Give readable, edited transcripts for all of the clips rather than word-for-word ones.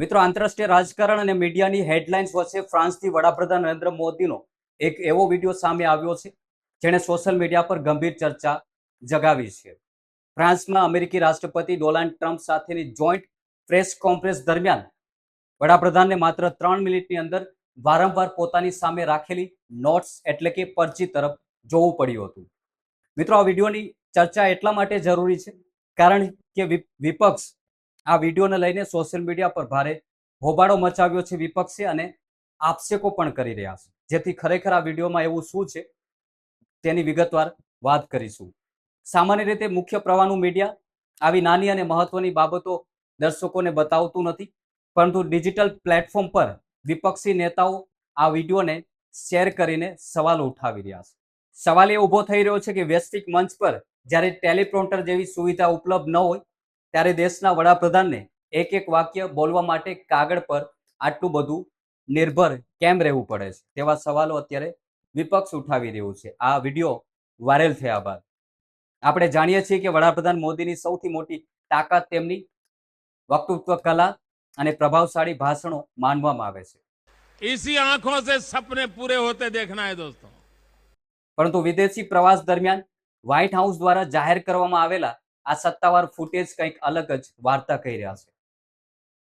મિત્રો, આંતરરાષ્ટ્રીય રાજકારણ અને મીડિયાની હેડલાઇન્સ વચ્ચે ફ્રાન્સથી વડાપ્રધાન નરેન્દ્ર મોદીનો એક એવો વિડીયો સામે આવ્યો છે જેણે સોશિયલ મીડિયા પર ગંભીર ચર્ચા જગાવી છે. ફ્રાન્સમાં અમેરિકી રાષ્ટ્રપતિ ડોનાલ્ડ ટ્રમ્પ સાથેની જોઈન્ટ પ્રેસ કોન્ફરન્સ દરમિયાન વડાપ્રધાનને માત્ર 3 મિનિટની અંદર વારંવાર પોતાની સામે રાખેલી નોટ્સ એટલે કે પરચી તરફ જોવું પડ્યું હતું. મિત્રો, આ વિડીયોની ચર્ચા એટલા માટે જરૂરી છે કારણ કે વિપક્ષ આ વિડીયોને લઈને સોશિયલ મીડિયા પર ભારે હોબાળો મચાવ્યો છે વિપક્ષે અને આક્ષેપો પણ કરી રહ્યા છે. જેથી ખરેખર આ વિડીયોમાં એવું શું છે તેની વિગતવાર વાત કરીશું. સામાન્ય રીતે મુખ્ય પ્રવાહનું મીડિયા આવી નાની અને મહત્વની બાબતો દર્શકોને બતાવતું નથી, પરંતુ ડિજિટલ પ્લેટફોર્મ પર વિપક્ષી નેતાઓ આ વિડીયોને શેર કરીને સવાલ ઉઠાવી રહ્યા છે. સવાલ એ ઊભો થઈ રહ્યો છે કે વૈશ્વિક મંચ પર જ્યારે ટેલિપ્રોમ્પ્ટર જેવી સુવિધા ઉપલબ્ધ ન હોય ત્યારે દેશના વડાપ્રધાનને એક એક વાક્ય બોલવા માટે કાગળ પર આટલું બધું નિર્ભર કેમ રહેવું પડે છે તેવા સવાલો અત્યારે વિપક્ષ ઉઠાવી રહ્યું છે. આ વિડીયો વાયરલ થયા બાદ આપણે જાણીએ છીએ કે વડાપ્રધાન મોદીની સૌથી મોટી તાકાત તેમની વક્તૃત્વ કલા અને પ્રભાવશાળી ભાષણો માનવામાં આવે છે. इसी आंखों से सपने पूरे होते देखना है दोस्तों. પરંતુ વિદેશી પ્રવાસ દરમિયાન વ્હાઇટ હાઉસ દ્વારા જાહેર કરવામાં આવેલા આ સત્તાવાર ફૂટેજ કંઈક અલગ જ વાર્તા કહી રહ્યા છે.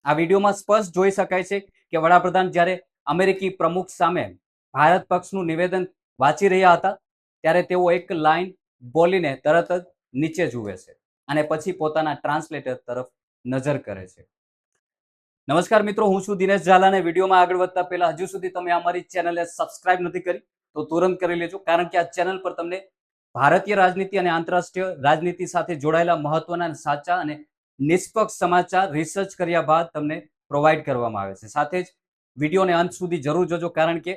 આ વિડીયોમાં સ્પષ્ટ જોઈ શકાય છે કે વડાપ્રધાન જ્યારે અમેરિકી પ્રમુખ સામે ભારત પક્ષનું નિવેદન વાંચી રહ્યા હતા ત્યારે તેઓ એક લાઈન બોલીને તરત જ નીચે જુએ છે અને પછી પોતાના ટ્રાન્સલેટર તરફ નજર કરે છે. નમસ્કાર મિત્રો, હું છું દિનેશ ઝાલા અને વિડીયોમાં આગળ વધતા પહેલા હજુ સુધી તમે અમારી ચેનલને સબસ્ક્રાઇબ નથી કરી તો તુરંત કરી લેજો, કારણ કે આ ચેનલ પર તમને ભારતીય રાજનીતિ અને આંતરરાષ્ટ્રીય રાજનીતિ સાથે જોડાયેલા મહત્વના અને સાચા અને નિષ્પક્ષ સમાચાર રિસર્ચ કર્યા બાદ તમને પ્રોવાઈડ કરવામાં આવે છે. સાથે જ વિડીયોને અંત સુધી જરૂર જોજો, કારણ કે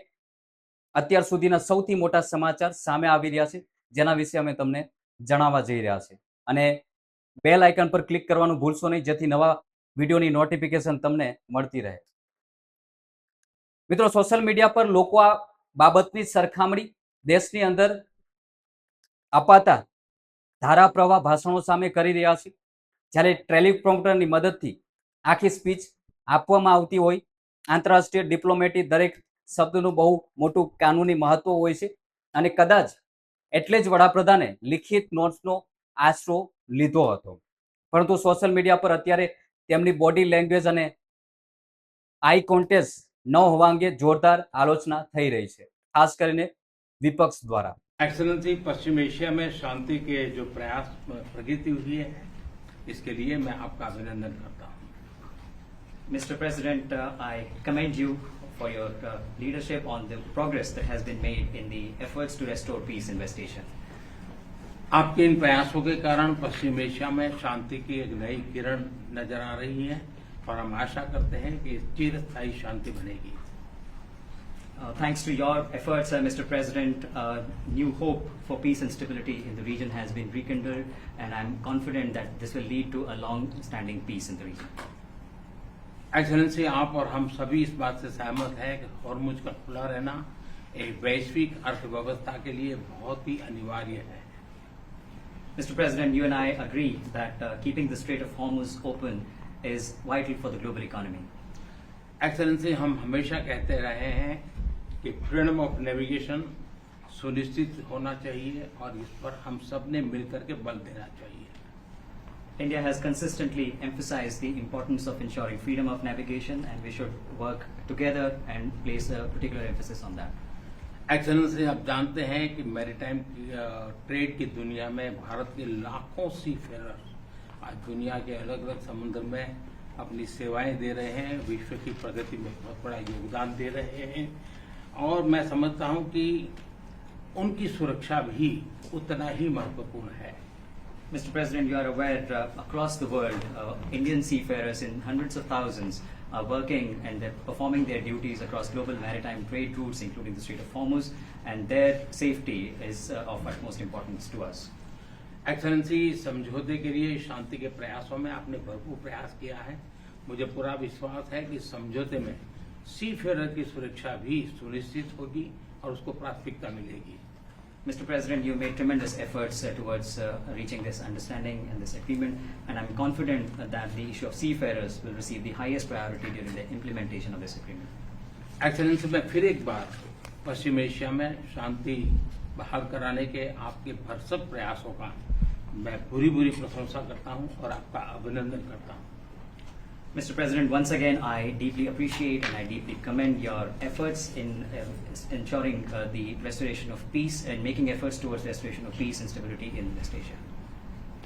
અત્યાર સુધીના સૌથી મોટા સમાચાર સામે આવી રહ્યા છે જેના વિશે અમે તમને જણાવવા જઈ રહ્યા છે. અને બેલ આઇકન પર ક્લિક કરવાનું ભૂલશો નહીં, જેથી નવા વિડીયોની નોટિફિકેશન તમને મળતી રહે. મિત્રો, સોશિયલ મીડિયા પર લોકો આ બાબતની સરખામણી દેશની અંદર અપાતા ધારા પ્રવાહ ભાષણો સામે કરી રહ્યા છે. જ્યારે ટેલિપ્રોમ્પ્ટરની મદદથી આખી સ્પીચ આપવામાં આવતી હોય, આંતરરાષ્ટ્રીય ડિપ્લોમેટી દરેક શબ્દનું બહુ મોટું કાનૂની મહત્વ હોય છે અને કદાચ એટલે જ વડાપ્રધાને લિખિત નોટ્સનો આશરો લીધો હતો. પરંતુ સોશિયલ મીડિયા પર અત્યારે તેમની બોડી લેંગ્વેજ અને આઈ કોન્ટેક્ટ ન હોવા અંગે જોરદાર આલોચના થઈ રહી છે, ખાસ કરીને વિપક્ષ દ્વારા. एक्सलेंसी, पश्चिम एशिया में शांति के जो प्रयास प्रगति हुई है, इसके लिए मैं आपका अभिनंदन करता हूं. Mr. President, I commend you for your leadership on the progress that has been made in the efforts to restore peace in West Asia. आपके इन प्रयासों के कारण पश्चिम एशिया में शांति की एक नई किरण नजर आ रही है और हम आशा करते हैं कि चिरस्थायी शांति बनेगी. Thanks to your efforts, Mr. President, new hope for peace and stability in the region has been rekindled, and I'm confident that this will lead to a long-standing peace in the region. Excellency, आप और हम सभी इस बात से सहमत हैं कि हॉर्मुज का खुला रहना एक वैश्विक अर्थव्यवस्था के लिए बहुत ही अनिवार्य है. Mr. President, you and I agree that keeping the Strait of Hormuz open is vital for the global economy. Excellency, हम हमेशा कहते रहे हैं कि फ्रीडम ऑफ नेविगेशन सुनिश्चित होना चाहिए और इस पर हम सब ने मिलकर के बल देना चाहिए. India has consistently emphasized the importance of ensuring freedom of navigation, and we should work together and place a particular emphasis on that. Excellency, आप जानते हैं कि मैरीटाइम ट्रेड की दुनिया में भारत के लाखों सी फेरर आज दुनिया के अलग अलग समुद्र में अपनी सेवाएं दे रहे हैं, विश्व की प्रगति में बहुत बड़ा योगदान दे रहे हैं और मैं समझता हूं कि उनकी सुरक्षा भी उतना ही महत्वपूर्ण है. Mr. President, you are aware across the world, Indian seafarers in hundreds of thousands are working and they're performing their duties across global maritime trade routes, including the Strait of Hormuz, and their safety is of utmost importance to us. Excellency, समझौते के लिए शांति के प्रयासों में आपने भरपूर प्रयास किया है. मुझे पूरा विश्वास है कि समझौते में सी फेरर की सुरक्षा भी सुनिश्चित होगी और उसको प्राथमिकता मिलेगी. Mr. President, you made tremendous efforts towards reaching this understanding and this agreement, and I'm confident that the issue of seafarers will receive the highest priority during the implementation of this agreement. Excellency, मैं फिर एक बार पश्चिम Asia में शांति बहाल कराने के आपके भरसक प्रयासों का मैं पूरी पूरी प्रशंसा करता हूं और आपका अभिनंदन करता हूं। Mr. President, once again, I deeply appreciate and I deeply commend your efforts in ensuring the restoration of peace and making efforts towards the restoration of peace and stability in West Asia.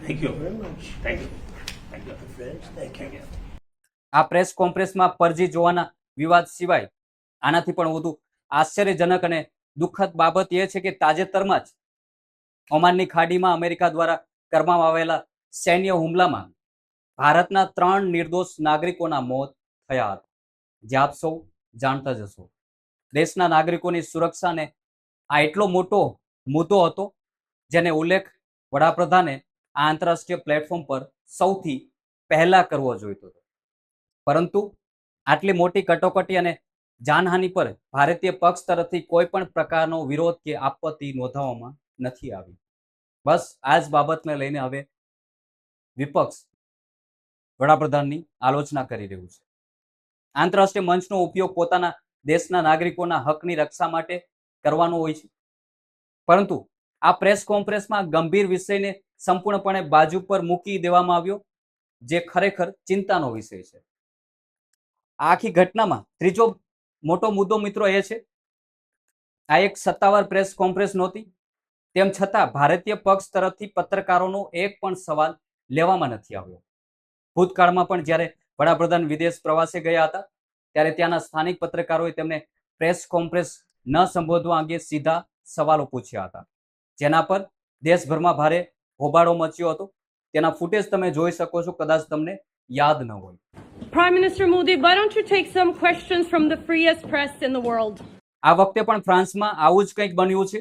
Thank you Very much. Thank you thank you. Friends, thank you. આ press કોન્ફરન્સમાં પરજી જોવાના વિવાદ સિવાય આનાથી પણ વધુ આશ્ચર્યજનક અને દુઃખદ બાબત એ છે કે તાજેતરમાં જ ઓમાનની ખાડીમાં અમેરિકા દ્વારા કરવામાં આવેલા સૈન્ય હુમલામાં ભારતના 3 નિર્દોષ નાગરિકોના મોત થયા હતા, જે આપ સૌ જાણતા જ હશો. દેશના નાગરિકોની સુરક્ષાને આ એટલો મોટો મુદ્દો હતો જેને ઉલ્લેખ વડાપ્રધાને આ આંતરરાષ્ટ્રીય પ્લેટફોર્મ પર સૌથી પહેલા કરવો જોઈતો હતો. પરંતુ આટલી મોટી કટોકટી અને જાનહાનિ પર ભારતીય પક્ષ તરફથી કોઈ પણ પ્રકારનો વિરોધ કે આપત્તિ નોંધાવવામાં નથી આવી. બસ આ જ બાબતને લઈને હવે વિપક્ષ વડાપ્રધાનની આલોચના કરી રહ્યું છે. આંતરરાષ્ટ્રીય મંચનો ઉપયોગ પોતાના દેશના નાગરિકોના હકની રક્ષા માટે કરવાનો હોય છે, પરંતુ આ પ્રેસ કોન્ફરન્સમાં ગંભીર વિષયને સંપૂર્ણપણે બાજુ પર મૂકી દેવામાં આવ્યો, જે ખરેખર ચિંતાનો વિષય છે. આ આખી ઘટનામાં ત્રીજો મોટો મુદ્દો મિત્રો એ છે, આ એક સત્તાવાર પ્રેસ કોન્ફરન્સ નહોતી, તેમ છતાં ભારતીય પક્ષ તરફથી પત્રકારોનો એક પણ સવાલ લેવામાં નથી આવ્યો. ભૂતકાળમાં પણ જ્યારે વડાપ્રધાન વિદેશ પ્રવાસે ગયા હતા ત્યારે ત્યાંના સ્થાનિક પત્રકારોએ તેમને પ્રેસ કોન્ફરન્સ ન સંબોધવા અંગે સીધા સવાલો પૂછ્યા હતા, જેના પર દેશભરમાં ભારે હોબાળો મચ્યો હતો. તેના ફૂટેજ તમે જોઈ શકો છો, કદાચ તમને યાદ ન હોય. Prime Minister Modi, why don't you take some questions from the freest press in the world? આ વખતે પણ ફ્રાન્સમાં આવું જ કંઈક બન્યું છે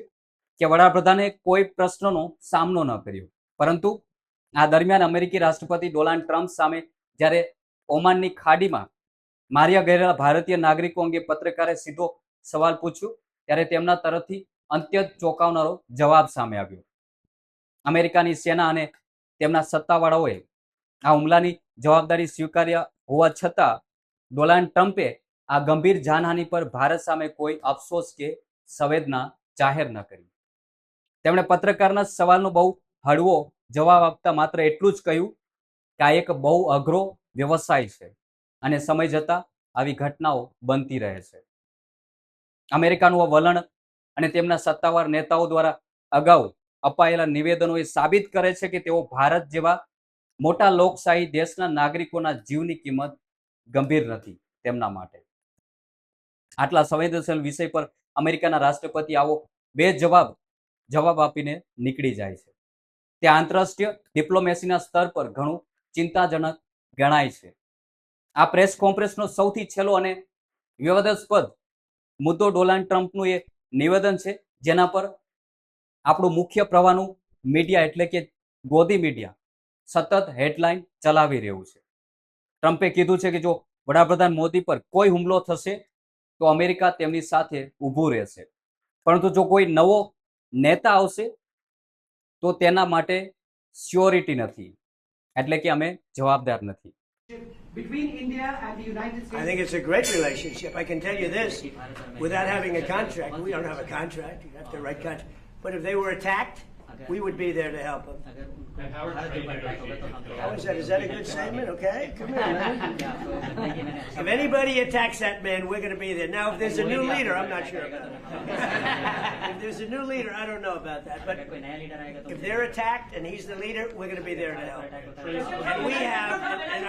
કે વડાપ્રધાને કોઈ પ્રશ્નનો સામનો ન કર્યો, પરંતુ આ દરમિયાન અમેરિકી રાષ્ટ્રપતિ ડોનાલ્ડ ટ્રમ્પ સામે જ્યારે ઓમાનની ખાડીમાં માર્યા ગયેલા ભારતીય નાગરિકો અંગે પત્રકારે સીધો સવાલ પૂછ્યો ત્યારે તેમના તરફથી અત્યંત ચોંકાવનારો જવાબ સામે આવ્યો. અમેરિકાની સેના અને તેમના સત્તાવાળાઓએ આ હુમલાની જવાબદારી સ્વીકાર્યા હોવા છતાં ડોનાલ્ડ ટ્રમ્પે આ ગંભીર જાનહાનિ પર ભારત સામે કોઈ અફસોસ કે સંવેદના જાહેર ન કરી. તેમણે પત્રકારના સવાલનો બહુ હળવો જવાબ આપતા માત્ર એટલું જ કહ્યું કે આ એક બહુ અઘરો વ્યવસાય છે અને સમય જતાં આવી ઘટનાઓ બનતી રહે છે. અમેરિકાનું આ વલણ અને તેમના સત્તાવાર નેતાઓ દ્વારા અગાઉ અપાયેલા નિવેદનો એ સાબિત કરે છે કે તેઓ ભારત જેવા મોટા લોકશાહી દેશના નાગરિકોના જીવની કિંમત ગંભીર નથી તેમના માટે. આટલા સંવેદનશીલ વિષય પર અમેરિકાના રાષ્ટ્રપતિ આવો બે જવાબ આપીને નીકળી જાય છે. તે આંતરરાષ્ટ્રીય ડિપ્લોમેસીના સ્તર પર ઘણું ચિંતાજનક ગણાય છે. આ પ્રેસ કોન્ફરન્સનો સૌથી છેલ્લો અને વિવાદાસ્પદ મુદ્દો ડોનાલ્ડ ટ્રમ્પનું એ નિવેદન છે, જેના પર આપણું મુખ્ય પ્રવાહનું મીડિયા એટલે કે ગોદી મીડિયા સતત હેડલાઇન ચલાવી રહ્યું છે. ટ્રમ્પે કીધું છે કે જો વડાપ્રધાન મોદી પર કોઈ હુમલો થશે તો અમેરિકા તેમની સાથે ઊભું રહેશે, પરંતુ જો કોઈ નવો નેતા આવશે તો તેના માટે સ્યોરિટી નથી, એટલે કે અમે જવાબદાર નથી. Between India and the United States. I think it's a great relationship. I can tell you this, without having a contract, we don't have a contract, you have to write contract. But if they were attacked, we would be there to help them. How is that? Is that a good statement? Okay, come here, man. If anybody attacks that man, we're going to be there. Now, if there's a new leader, I'm not sure about that. If there's a new leader, I don't know about that. But if they're attacked and he's the leader, we're going to be there to help. And we have, and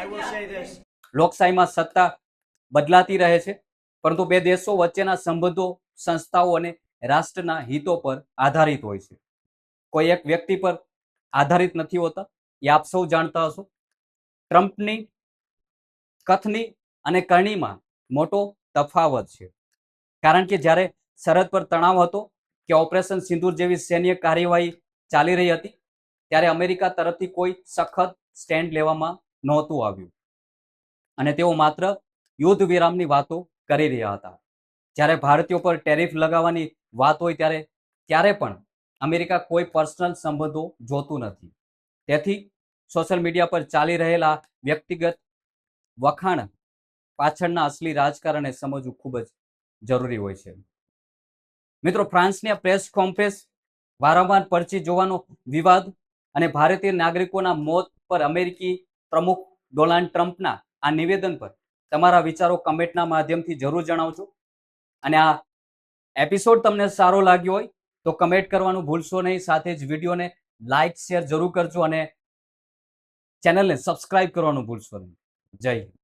I will say this. લોકશાહીમાં સત્તા બદલાતી રહે છે, પરંતુ બે દેશો વચ્ચેના સંબંધો સંસ્થાઓ અને રાષ્ટ્રના હિતો પર આધારિત હોય છે. કોઈ એક વ્યક્તિ પર આધારિત નથી હોતા, એ આપ સૌ જાણતા હશો. ટ્રમ્પની કથની અને કરણીમાં મોટો તફાવત છે, કારણ કે જ્યારે સરહદ પર તણાવ હતો કે ઓપરેશન સિંદૂર જેવી સૈન્ય કાર્યવાહી ચાલી રહી હતી ત્યારે અમેરિકા તરફથી કોઈ સખત સ્ટેન્ડ લેવામાં નહોતું આવ્યું અને તેઓ માત્ર યુદ્ધ વિરામની વાતો કરી રહ્યા હતા. જ્યારે ભારતીયો પર ટેરિફ લગાવવાની વાત હોય ત્યારે ત્યારે પણ અમેરિકા કોઈ પર્સનલ સંબંધો જોતું નથી. તેથી સોશિયલ મીડિયા પર ચાલી રહેલા વ્યક્તિગત વખાણ પાછળના અસલી રાજકારણને સમજવું ખૂબ જ જરૂરી હોય છે. મિત્રો, ફ્રાન્સની આ પ્રેસ કોન્ફરન્સ, વારંવાર પરચી જોવાનો વિવાદ અને ભારતીય નાગરિકોના મોત પર અમેરિકી પ્રમુખ ડોનાલ્ડ ટ્રમ્પના આ નિવેદન પર તમારા વિચારો કમેન્ટના માધ્યમથી જરૂર જણાવજો. અને આ એપિસોડ તમને સારો લાગ્યો હોય તો કમેન્ટ કરવાનું ભૂલશો નહીં. સાથે જ વિડીયોને લાઇક શેર જરૂર કરજો અને ચેનલને સબસ્ક્રાઇબ કરવાનું ભૂલશો નહીં. જય હિન્દ.